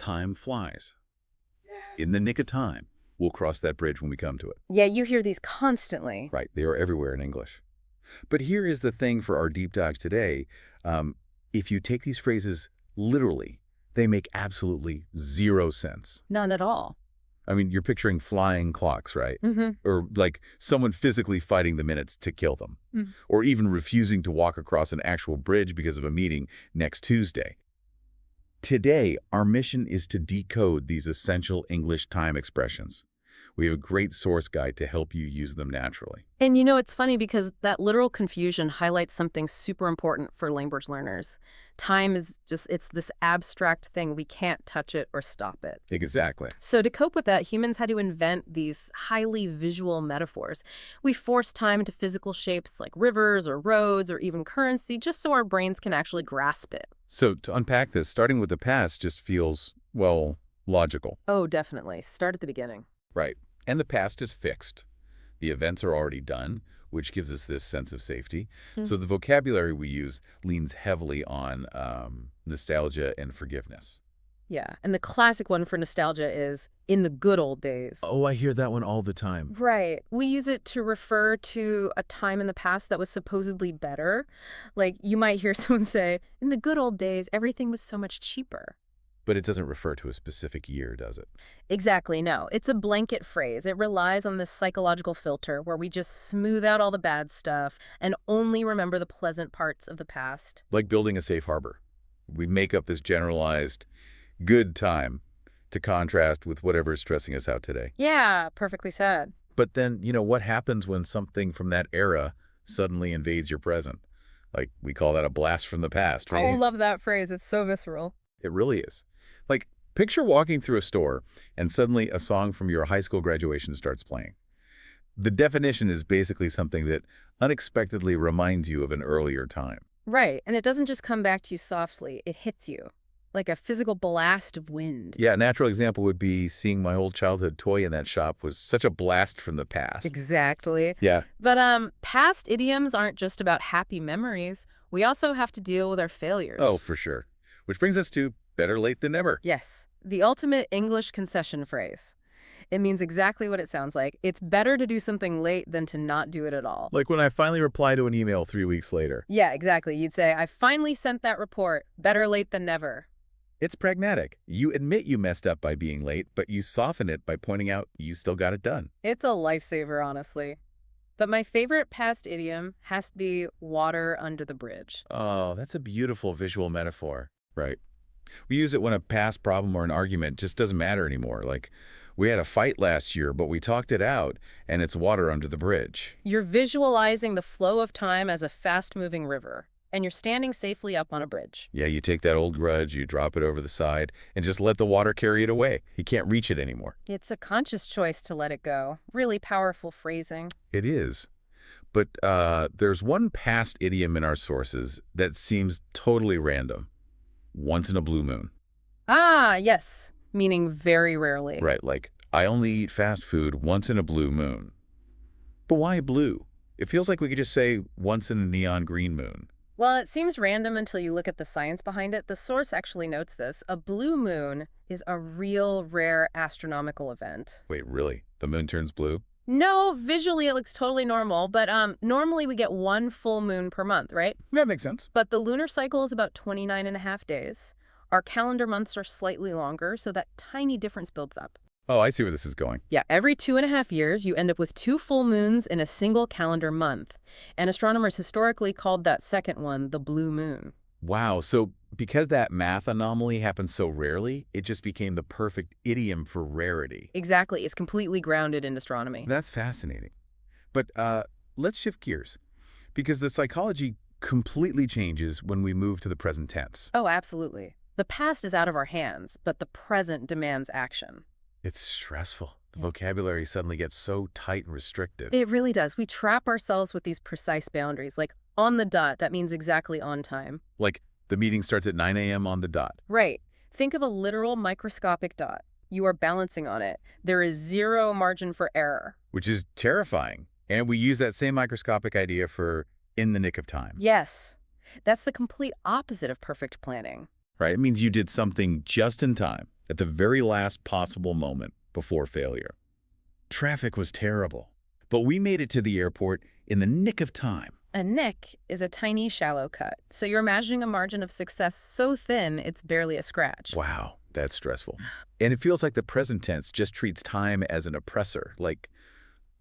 Time flies. In the nick of time. We'll cross that bridge when we come to it. Yeah, you hear these constantly. Right, they are everywhere in English. But here is the thing for our deep dives today. If you take these phrases literally, they make absolutely zero sense. None at all. I mean, you're picturing flying clocks, right? Mm-hmm. Or like someone physically fighting the minutes to kill them. Mm. Or even refusing to walk across an actual bridge because of a meeting next Tuesday. Today, our mission is to decode these essential English time expressions. We have a great source guide to help you use them naturally. And you know, it's funny because that literal confusion highlights something super important for language learners. Time is it's this abstract thing. We can't touch it or stop it. Exactly. So to cope with that, humans had to invent these highly visual metaphors. We force time into physical shapes like rivers or roads or even currency just so our brains can actually grasp it. So to unpack this, starting with the past just feels, well, logical. Oh, definitely. Start at the beginning. Right. And the past is fixed. The events are already done, which gives us this sense of safety. So the vocabulary we use leans heavily on nostalgia and forgiveness. Yeah, and the classic one for nostalgia is in the good old days. Oh, I hear that one all the time. Right. We use it to refer to a time in the past that was supposedly better. Like you might hear someone say, in the good old days, everything was so much cheaper. But it doesn't refer to a specific year, does it? Exactly, no. It's a blanket phrase. It relies on this psychological filter where we just smooth out all the bad stuff and only remember the pleasant parts of the past. Like building a safe harbor. We make up this generalized good time to contrast with whatever is stressing us out today. Yeah, perfectly said. But then, what happens when something from that era suddenly invades your present? Like, we call that a blast from the past, right? I love that phrase. It's so visceral. It really is. Like, picture walking through a store and suddenly a song from your high school graduation starts playing. The definition is basically something that unexpectedly reminds you of an earlier time. Right, and it doesn't just come back to you softly. It hits you like a physical blast of wind. Yeah, a natural example would be seeing my old childhood toy in that shop was such a blast from the past. Exactly. Yeah. But past idioms aren't just about happy memories. We also have to deal with our failures. Oh, for sure. Which brings us to better late than never. Yes, the ultimate English concession phrase. It means exactly what it sounds like. It's better to do something late than to not do it at all. Like when I finally reply to an email 3 weeks later. Yeah, exactly. You'd say, I finally sent that report. Better late than never. It's pragmatic. You admit you messed up by being late, but you soften it by pointing out you still got it done. It's a lifesaver, honestly. But my favorite past idiom has to be water under the bridge. Oh, that's a beautiful visual metaphor. Right. We use it when a past problem or an argument just doesn't matter anymore. Like, we had a fight last year, but we talked it out, and it's water under the bridge. You're visualizing the flow of time as a fast-moving river, and you're standing safely up on a bridge. Yeah, you take that old grudge, you drop it over the side, and just let the water carry it away. You can't reach it anymore. It's a conscious choice to let it go. Really powerful phrasing. It is. But there's one past idiom in our sources that seems totally random. Once in a blue moon. Ah, yes. Meaning very rarely. Right, like, I only eat fast food once in a blue moon. But why blue? It feels like we could just say once in a neon green moon. Well, it seems random until you look at the science behind it. The source actually notes this. A blue moon is a real, rare astronomical event. Wait, really? The moon turns blue? No, visually it looks totally normal, but normally we get one full moon per month, right? That makes sense. But the lunar cycle is about 29.5 days. Our calendar months are slightly longer, so that tiny difference builds up. Oh, I see where this is going. Yeah, every 2.5 years, you end up with 2 full moons in a single calendar month. And astronomers historically called that second one the blue moon. Wow, so because that math anomaly happens so rarely, it just became the perfect idiom for rarity. Exactly, it's completely grounded in astronomy. That's fascinating. But let's shift gears, because the psychology completely changes when we move to the present tense. Oh, absolutely. The past is out of our hands, but the present demands action. It's stressful. The vocabulary suddenly gets so tight and restrictive. It really does. We trap ourselves with these precise boundaries, like on the dot, that means exactly on time. Like, the meeting starts at 9 a.m. on the dot. Right. Think of a literal microscopic dot. You are balancing on it. There is zero margin for error. Which is terrifying. And we use that same microscopic idea for in the nick of time. Yes. That's the complete opposite of perfect planning. right? It means you did something just in time, at the very last possible moment before failure. Traffic was terrible, but we made it to the airport in the nick of time. A nick is a tiny, shallow cut, so you're imagining a margin of success so thin it's barely a scratch. Wow, that's stressful. And it feels like the present tense just treats time as an oppressor, like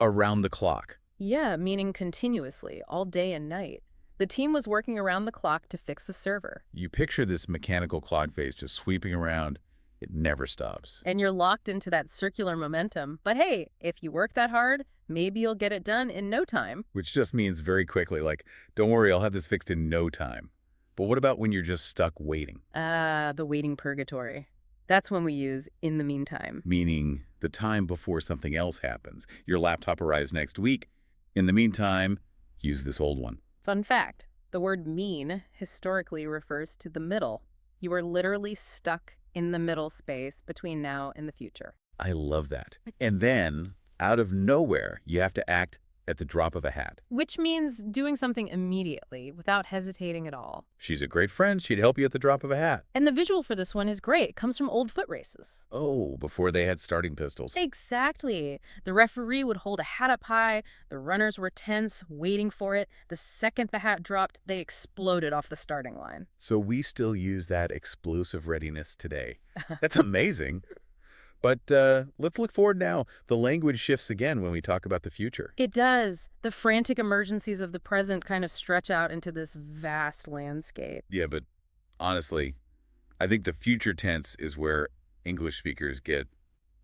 around the clock. Yeah, meaning continuously, all day and night. The team was working around the clock to fix the server. You picture this mechanical clock face just sweeping around. It never stops. And you're locked into that circular momentum. But hey, if you work that hard, maybe you'll get it done in no time. Which just means very quickly, like, don't worry, I'll have this fixed in no time. But what about when you're just stuck waiting? The waiting purgatory. That's when we use in the meantime. Meaning the time before something else happens. Your laptop arrives next week. In the meantime, use this old one. Fun fact, the word mean historically refers to the middle. You are literally stuck in the middle space between now and the future. I love that. And then, out of nowhere, you have to act at the drop of a hat. Which means doing something immediately without hesitating at all. She's a great friend. She'd help you at the drop of a hat. And the visual for this one is great. It comes from old foot races. Oh, before they had starting pistols. Exactly. The referee would hold a hat up high. The runners were tense, waiting for it. The second the hat dropped, they exploded off the starting line. So we still use that explosive readiness today. That's amazing. But let's look forward now. The language shifts again when we talk about the future. It does. The frantic emergencies of the present kind of stretch out into this vast landscape. Yeah, but honestly, I think the future tense is where English speakers get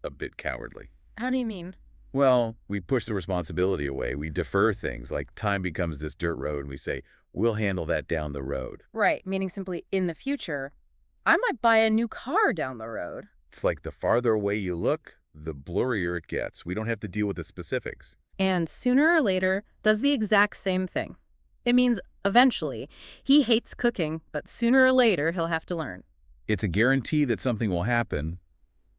a bit cowardly. How do you mean? Well, we push the responsibility away. We defer things, like time becomes this dirt road, and we say, we'll handle that down the road. Right, meaning simply in the future, I might buy a new car down the road. It's like the farther away you look, the blurrier it gets. We don't have to deal with the specifics. And sooner or later does the exact same thing. It means eventually. He hates cooking, but sooner or later he'll have to learn. It's a guarantee that something will happen,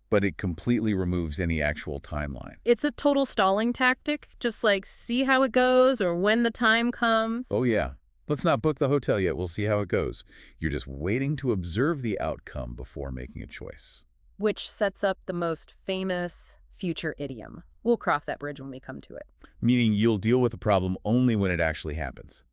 but it completely removes any actual timeline. It's a total stalling tactic, just like see how it goes or when the time comes. Oh yeah, let's not book the hotel yet. We'll see how it goes. You're just waiting to observe the outcome before making a choice. Which sets up the most famous future idiom. We'll cross that bridge when we come to it. Meaning you'll deal with the problem only when it actually happens.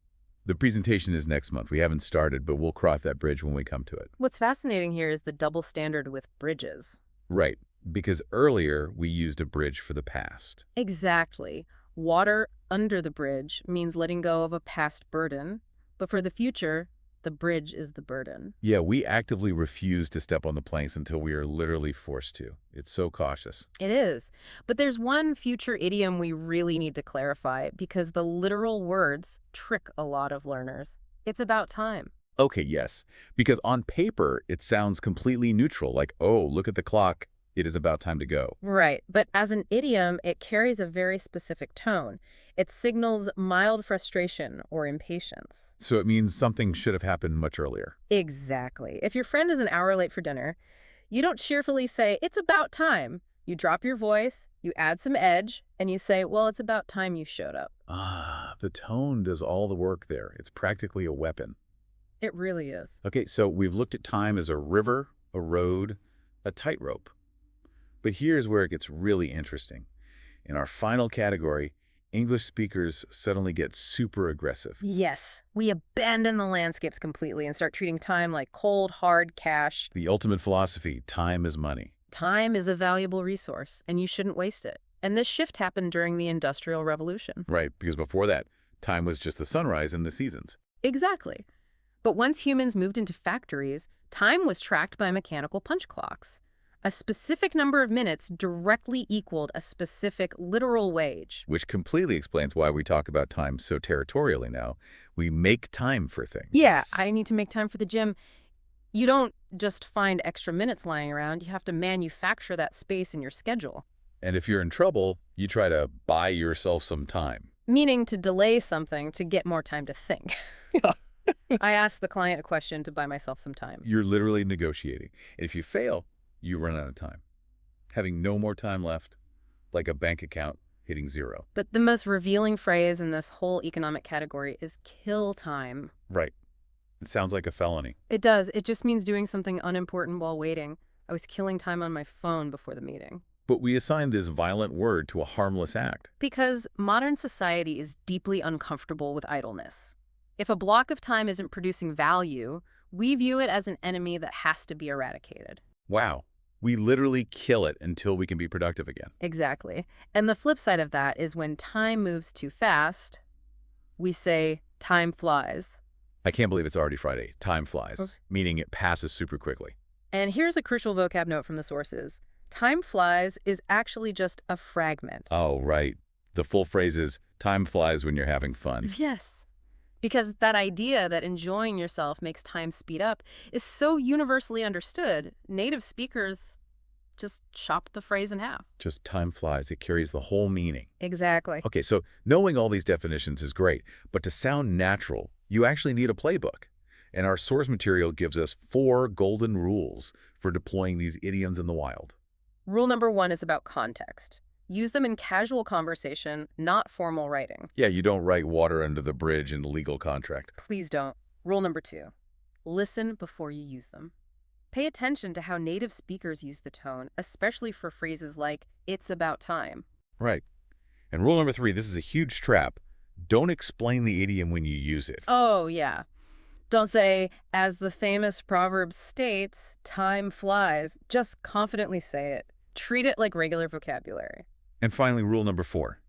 The presentation is next month. We haven't started, but we'll cross that bridge when we come to it. What's fascinating here is the double standard with bridges. Right, because earlier we used a bridge for the past. Exactly. Water under the bridge means letting go of a past burden, but for the future, the bridge is the burden. Yeah, we actively refuse to step on the planks until we are literally forced to. It's so cautious. It is. But there's one future idiom we really need to clarify because the literal words trick a lot of learners. It's about time. Okay, yes, because on paper it sounds completely neutral, like, oh, look at the clock, it is about time to go. Right, but as an idiom, it carries a very specific tone. It signals mild frustration or impatience. So it means something should have happened much earlier. Exactly. If your friend is an hour late for dinner, you don't cheerfully say, it's about time. You drop your voice, you add some edge, and you say, well, it's about time you showed up. Ah, the tone does all the work there. It's practically a weapon. It really is. Okay, so we've looked at time as a river, a road, a tightrope. But here's where it gets really interesting. In our final category, English speakers suddenly get super aggressive. Yes, we abandon the landscapes completely and start treating time like cold, hard cash. The ultimate philosophy, time is money. Time is a valuable resource, and you shouldn't waste it. And this shift happened during the Industrial Revolution. Right, because before that, time was just the sunrise and the seasons. Exactly. But once humans moved into factories, time was tracked by mechanical punch clocks. A specific number of minutes directly equaled a specific literal wage. Which completely explains why we talk about time so territorially now. We make time for things. Yeah, I need to make time for the gym. You don't just find extra minutes lying around. You have to manufacture that space in your schedule. And if you're in trouble, you try to buy yourself some time. Meaning to delay something to get more time to think. I asked the client a question to buy myself some time. You're literally negotiating. And if you fail, you run out of time. Having no more time left, like a bank account hitting zero. But the most revealing phrase in this whole economic category is kill time. Right. It sounds like a felony. It does. It just means doing something unimportant while waiting. I was killing time on my phone before the meeting. But we assign this violent word to a harmless act. Because modern society is deeply uncomfortable with idleness. If a block of time isn't producing value, we view it as an enemy that has to be eradicated. Wow. We literally kill it until we can be productive again. Exactly. And the flip side of that is when time moves too fast, we say, time flies. I can't believe it's already Friday. Time flies, Okay. meaning it passes super quickly. And here's a crucial vocab note from the sources. Time flies is actually just a fragment. Oh, right. The full phrase is, time flies when you're having fun. Yes. Because that idea that enjoying yourself makes time speed up is so universally understood, native speakers just chopped the phrase in half. Just time flies. It carries the whole meaning. Exactly. Okay, so knowing all these definitions is great, but to sound natural, you actually need a playbook. And our source material gives us 4 golden rules for deploying these idioms in the wild. Rule number 1 is about context. Use them in casual conversation, not formal writing. Yeah, you don't write water under the bridge in a legal contract. Please don't. Rule number 2, listen before you use them. Pay attention to how native speakers use the tone, especially for phrases like, it's about time. Right. And rule number 3, this is a huge trap. Don't explain the idiom when you use it. Oh, yeah. Don't say, as the famous proverb states, time flies. Just confidently say it. Treat it like regular vocabulary. And finally, rule number 4,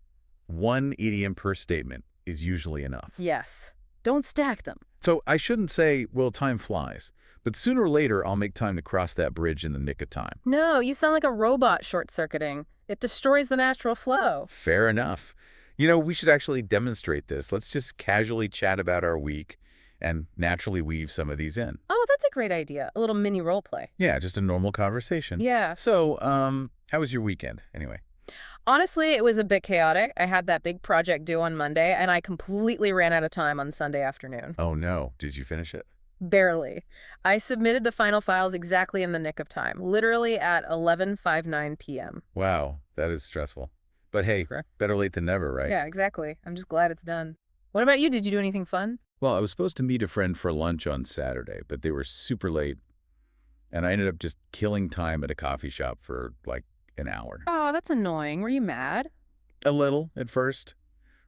1 idiom per statement is usually enough. Yes. Don't stack them. So I shouldn't say, well, time flies, but sooner or later I'll make time to cross that bridge in the nick of time. No, you sound like a robot short-circuiting. It destroys the natural flow. Fair enough. You know, we should actually demonstrate this. Let's just casually chat about our week and naturally weave some of these in. Oh, that's a great idea. A little mini role play. Yeah, just a normal conversation. Yeah. So, how was your weekend anyway? Honestly, it was a bit chaotic. I had that big project due on Monday, and I completely ran out of time on Sunday afternoon. Oh no, did you finish it? Barely. I submitted the final files exactly in the nick of time, literally at 11:59 p.m. Wow, that is stressful. But hey, Sure. better late than never, right? Yeah, exactly. I'm just glad it's done. What about you? Did you do anything fun? Well, I was supposed to meet a friend for lunch on Saturday, but they were super late, and I ended up just killing time at a coffee shop for like an hour. Oh, that's annoying. Were you mad? A little at first.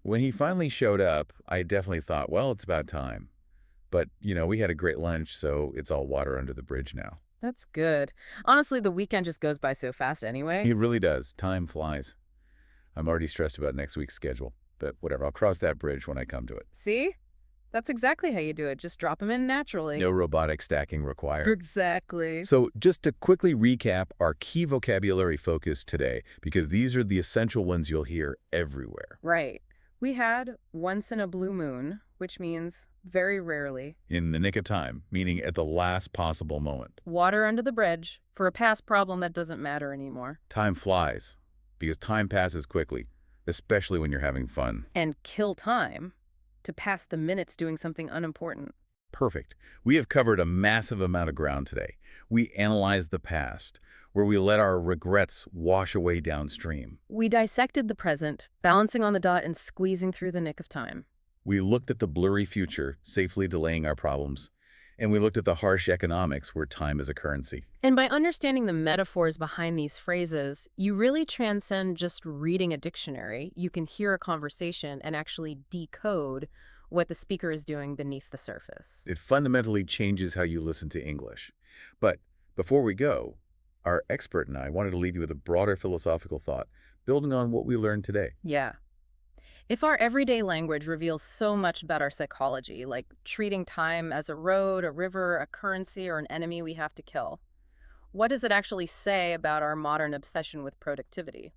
When he finally showed up, I definitely thought, well, it's about time. But, you know, we had a great lunch, so it's all water under the bridge now. That's good. Honestly, the weekend just goes by so fast anyway. It really does. Time flies. I'm already stressed about next week's schedule, but whatever. I'll cross that bridge when I come to it. See? That's exactly how you do it. Just drop them in naturally. No robotic stacking required. Exactly. So just to quickly recap our key vocabulary focus today, because these are the essential ones you'll hear everywhere. Right. We had once in a blue moon, which means very rarely. In the nick of time, meaning at the last possible moment. Water under the bridge for a past problem that doesn't matter anymore. Time flies, because time passes quickly, especially when you're having fun. And kill time to pass the minutes doing something unimportant. Perfect. We have covered a massive amount of ground today. We analyzed the past, where we let our regrets wash away downstream. We dissected the present, balancing on the dot and squeezing through the nick of time. We looked at the blurry future, safely delaying our problems. And we looked at the harsh economics where time is a currency. And by understanding the metaphors behind these phrases, you really transcend just reading a dictionary. You can hear a conversation and actually decode what the speaker is doing beneath the surface. It fundamentally changes how you listen to English. But before we go, our expert and I wanted to leave you with a broader philosophical thought, building on what we learned today. Yeah. If our everyday language reveals so much about our psychology, like treating time as a road, a river, a currency, or an enemy we have to kill, what does it actually say about our modern obsession with productivity?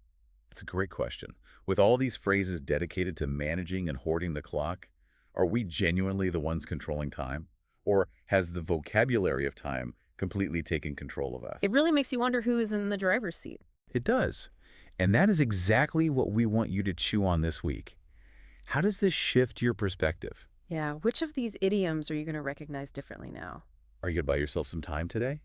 It's a great question. With all these phrases dedicated to managing and hoarding the clock, are we genuinely the ones controlling time? Or has the vocabulary of time completely taken control of us? It really makes you wonder who is in the driver's seat. It does. And that is exactly what we want you to chew on this week. How does this shift your perspective? Yeah, which of these idioms are you going to recognize differently now? Are you going to buy yourself some time today?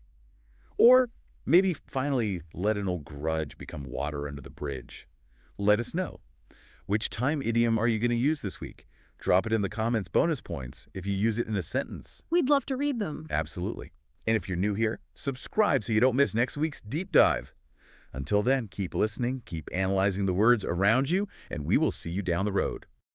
Or maybe finally let an old grudge become water under the bridge? Let us know. Which time idiom are you going to use this week? Drop it in the comments bonus points if you use it in a sentence. We'd love to read them. Absolutely. And if you're new here, subscribe so you don't miss next week's deep dive. Until then, keep listening, keep analyzing the words around you, and we will see you down the road.